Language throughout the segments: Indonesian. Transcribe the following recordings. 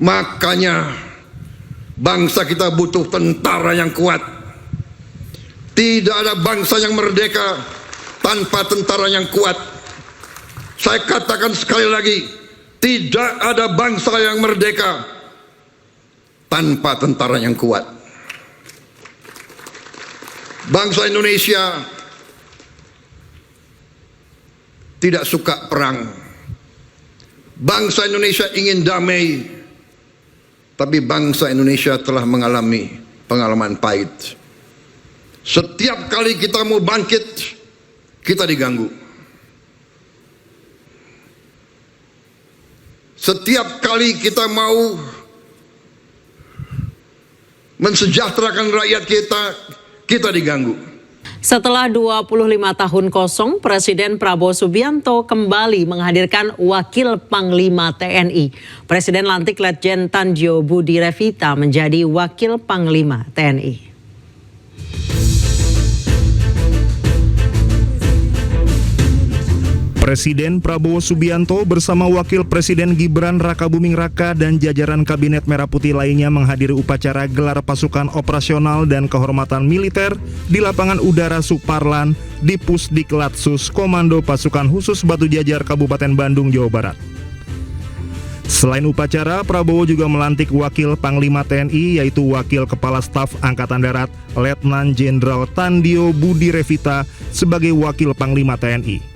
Makanya bangsa kita butuh tentara yang kuat. Tidak ada bangsa yang merdeka tanpa tentara yang kuat. Saya katakan sekali lagi, tidak ada bangsa yang merdeka tanpa tentara yang kuat. Bangsa Indonesia tidak suka perang. Bangsa Indonesia ingin damai, tapi bangsa Indonesia telah mengalami pengalaman pahit. Setiap kali kita mau bangkit, kita diganggu. Setiap kali kita mau mensejahterakan rakyat kita, kita diganggu. Setelah 25 tahun kosong, Presiden Prabowo Subianto kembali menghadirkan Wakil Panglima TNI. Presiden lantik Letjen Tandjo Budi Revita menjadi Wakil Panglima TNI. Presiden Prabowo Subianto bersama Wakil Presiden Gibran Rakabuming Raka dan jajaran Kabinet Merah Putih lainnya menghadiri upacara gelar pasukan operasional dan kehormatan militer di lapangan udara Suparlan di Pusdiklatsus Komando Pasukan Khusus Batu Jajar Kabupaten Bandung, Jawa Barat. Selain upacara, Prabowo juga melantik Wakil Panglima TNI yaitu Wakil Kepala Staf Angkatan Darat Letnan Jenderal Tandjo Budi Revita sebagai Wakil Panglima TNI.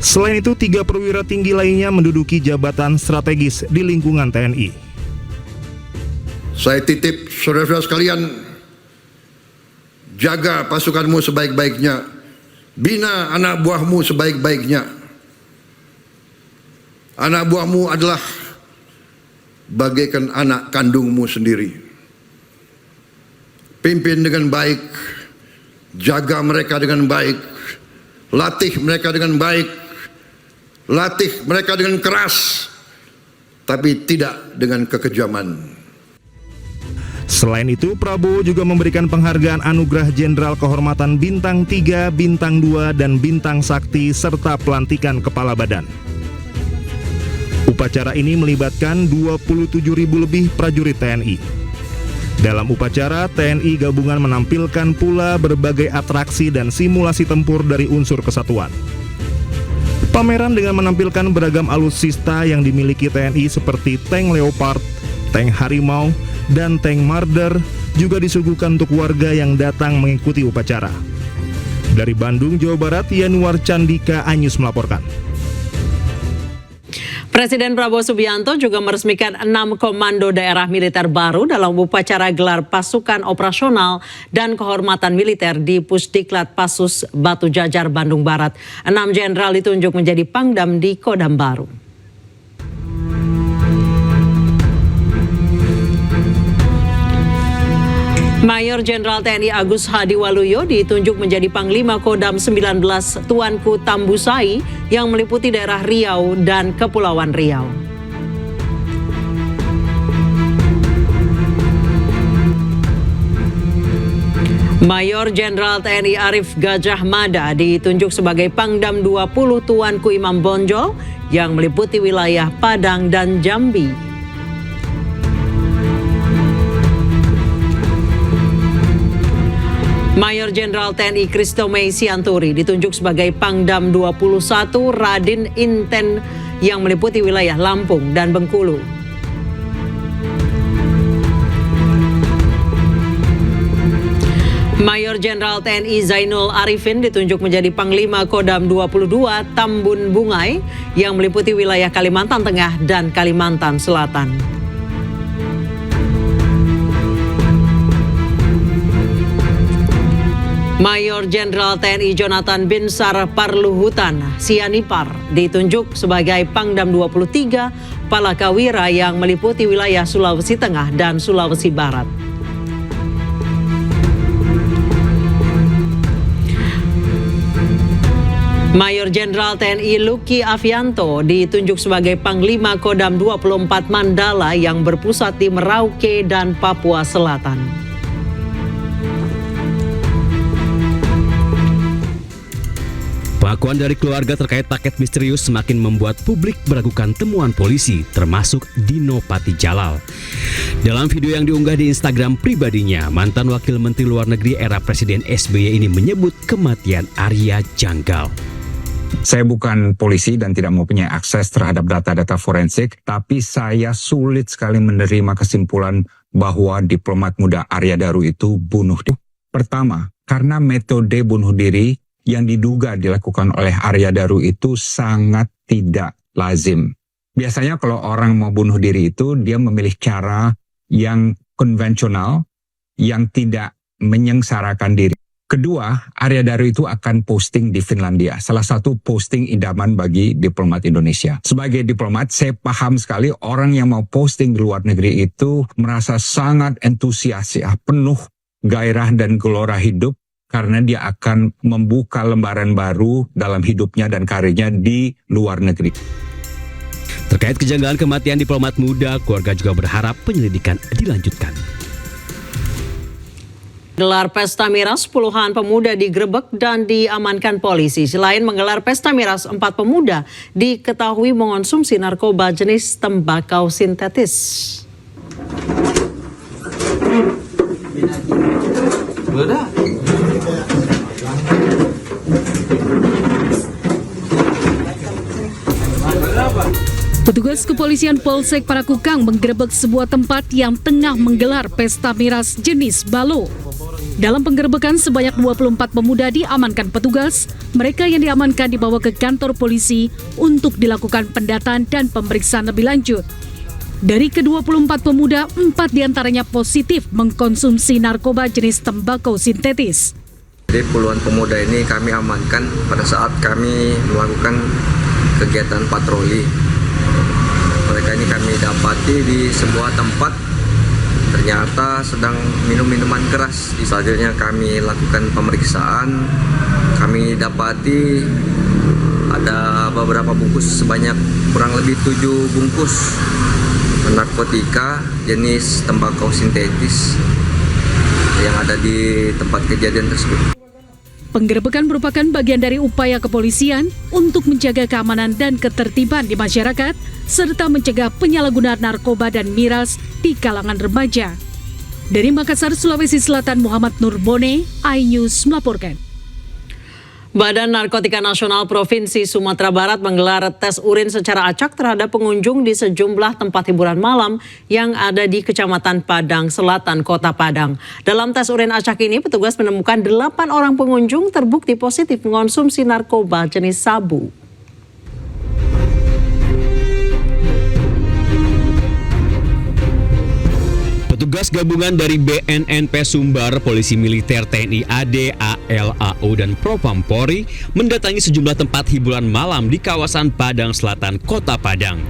Selain itu, 3 perwira tinggi lainnya menduduki jabatan strategis di lingkungan TNI. Saya titip saudara-saudara sekalian, jaga pasukanmu sebaik-baiknya, bina anak buahmu sebaik-baiknya. Anak buahmu adalah bagaikan anak kandungmu sendiri. Pimpin dengan baik, jaga mereka dengan baik, latih mereka dengan baik, latih mereka dengan keras, tapi tidak dengan kekejaman. Selain itu, Prabowo juga memberikan penghargaan anugerah Jenderal Kehormatan Bintang 3, Bintang 2, dan Bintang Sakti, serta pelantikan Kepala Badan. Upacara ini melibatkan 27.000 lebih prajurit TNI. Dalam upacara, TNI gabungan menampilkan pula berbagai atraksi dan simulasi tempur dari unsur kesatuan. Pameran dengan menampilkan beragam alutsista yang dimiliki TNI seperti tank Leopard, tank Harimau, dan tank Marder juga disuguhkan untuk warga yang datang mengikuti upacara. Dari Bandung, Jawa Barat, Yanuar Candika Anyus melaporkan. Presiden Prabowo Subianto juga meresmikan 6 komando daerah militer baru dalam upacara gelar pasukan operasional dan kehormatan militer di Pusdiklat Pasus Batu Jajar, Bandung Barat. 6 jenderal ditunjuk menjadi Pangdam di Kodam baru. Mayor Jenderal TNI Agus Hadi Waluyo ditunjuk menjadi Panglima Kodam 19 Tuanku Tambusai yang meliputi daerah Riau dan Kepulauan Riau. Mayor Jenderal TNI Arif Gajah Mada ditunjuk sebagai Pangdam 20 Tuanku Imam Bonjol yang meliputi wilayah Padang dan Jambi. Mayor Jenderal TNI Christomei Sianturi ditunjuk sebagai Pangdam 21 Radin Inten yang meliputi wilayah Lampung dan Bengkulu. Mayor Jenderal TNI Zainul Arifin ditunjuk menjadi Panglima Kodam 22 Tambun Bungai yang meliputi wilayah Kalimantan Tengah dan Kalimantan Selatan. Mayor Jenderal TNI Jonathan Binsar Parluhutan Sianipar ditunjuk sebagai Pangdam 23 Palakawira yang meliputi wilayah Sulawesi Tengah dan Sulawesi Barat. Mayor Jenderal TNI Luki Avianto ditunjuk sebagai Panglima Kodam 24 Mandala yang berpusat di Merauke dan Papua Selatan. Pengakuan dari keluarga terkait paket misterius semakin membuat publik meragukan temuan polisi, termasuk Dino Patijalal. Dalam video yang diunggah di Instagram pribadinya, mantan Wakil Menteri Luar Negeri era Presiden SBY ini menyebut kematian Arya janggal. Saya bukan polisi dan tidak mempunyai akses terhadap data-data forensik, tapi saya sulit sekali menerima kesimpulan bahwa diplomat muda Arya Daru itu bunuh diri. Pertama, karena metode bunuh diri yang diduga dilakukan oleh Arya Daru itu sangat tidak lazim. Biasanya kalau orang mau bunuh diri itu, dia memilih cara yang konvensional, yang tidak menyengsarakan diri. Kedua, Arya Daru itu akan posting di Finlandia, salah satu posting idaman bagi diplomat Indonesia. Sebagai diplomat, saya paham sekali orang yang mau posting di luar negeri itu merasa sangat antusias, penuh gairah dan gelora hidup, karena dia akan membuka lembaran baru dalam hidupnya dan karirnya di luar negeri. Terkait kejanggalan kematian diplomat muda, keluarga juga berharap penyelidikan dilanjutkan. Gelar pesta miras, puluhan pemuda digerebek dan diamankan polisi. Selain menggelar pesta miras, 4 pemuda diketahui mengonsumsi narkoba jenis tembakau sintetis. Petugas kepolisian Polsek Parakukang menggerebek sebuah tempat yang tengah menggelar pesta miras jenis balo. Dalam penggerebekan sebanyak 24 pemuda diamankan petugas. Mereka yang diamankan dibawa ke kantor polisi untuk dilakukan pendataan dan pemeriksaan lebih lanjut. Dari ke-24 pemuda, 4 diantaranya positif mengkonsumsi narkoba jenis tembakau sintetis. Jadi puluhan pemuda ini kami amankan pada saat kami melakukan kegiatan patroli. Mereka ini kami dapati di sebuah tempat, ternyata sedang minum minuman keras. Selanjutnya kami lakukan pemeriksaan, kami dapati ada beberapa bungkus sebanyak kurang lebih 7 bungkus narkotika jenis tembakau sintetis yang ada di tempat kejadian tersebut. Penggerebekan merupakan bagian dari upaya kepolisian untuk menjaga keamanan dan ketertiban di masyarakat, serta mencegah penyalahgunaan narkoba dan miras di kalangan remaja. Dari Makassar, Sulawesi Selatan, Muhammad Nurbone, iNews melaporkan. Badan Narkotika Nasional Provinsi Sumatera Barat menggelar tes urin secara acak terhadap pengunjung di sejumlah tempat hiburan malam yang ada di Kecamatan Padang Selatan, Kota Padang. Dalam tes urin acak ini, petugas menemukan 8 orang pengunjung terbukti positif mengonsumsi narkoba jenis sabu. Petugas gabungan dari BNNP Sumbar, Polisi Militer, TNI AD, ALAU, dan Propam Polri mendatangi sejumlah tempat hiburan malam di kawasan Padang Selatan, Kota Padang.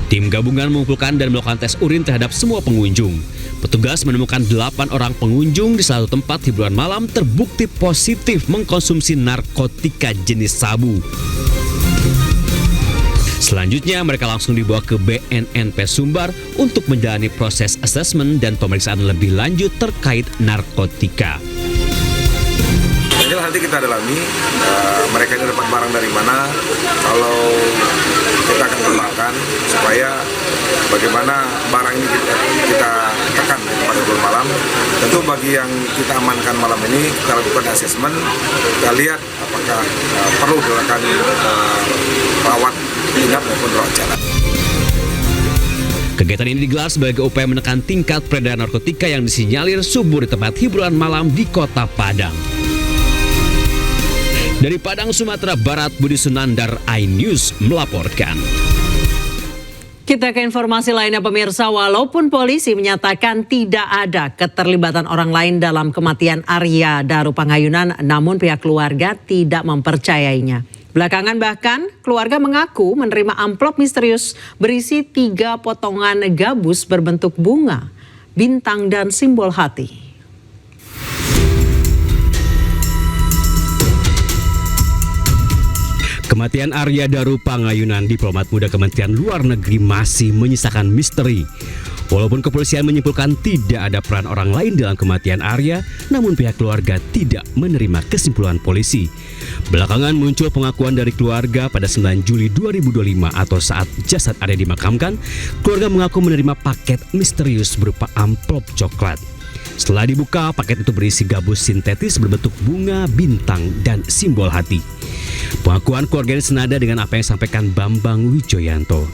Tim gabungan mengumpulkan dan melakukan tes urin terhadap semua pengunjung. Petugas menemukan 8 orang pengunjung di salah satu tempat hiburan malam terbukti positif mengkonsumsi narkotika jenis sabu. Selanjutnya mereka langsung dibawa ke BNNP Sumbar untuk menjalani proses asesmen dan pemeriksaan lebih lanjut terkait narkotika. Jadi nanti kita dalami mereka ini dapat barang dari mana, kalau kita akan kembangkan supaya bagaimana barang ini kita tekan pada bulan malam. Tentu bagi yang kita amankan malam ini kita lakukan asesmen, kita lihat apakah perlu dilakukan rawat inap maupun rawat jalan. Kegiatan ini digelar sebagai upaya menekan tingkat peredaran narkotika yang disinyalir subur di tempat hiburan malam di Kota Padang. Dari Padang, Sumatera Barat, Budi Sunandar, iNews melaporkan. Kita ke informasi lainnya, pemirsa. Walaupun polisi menyatakan tidak ada keterlibatan orang lain dalam kematian Arya Daru Panghayunan, namun pihak keluarga tidak mempercayainya. Belakangan bahkan keluarga mengaku menerima amplop misterius berisi 3 potongan gabus berbentuk bunga, bintang, dan simbol hati. Kematian Arya Daru Pangayunan, diplomat muda Kementerian Luar Negeri, masih menyisakan misteri. Walaupun kepolisian menyimpulkan tidak ada peran orang lain dalam kematian Arya, namun pihak keluarga tidak menerima kesimpulan polisi. Belakangan muncul pengakuan dari keluarga pada 9 Juli 2025 atau saat jasad Arya dimakamkan, keluarga mengaku menerima paket misterius berupa amplop coklat. Setelah dibuka, paket itu berisi gabus sintetis berbentuk bunga, bintang, dan simbol hati. Pengakuan keluarga ini senada dengan apa yang disampaikan Bambang Wijoyanto.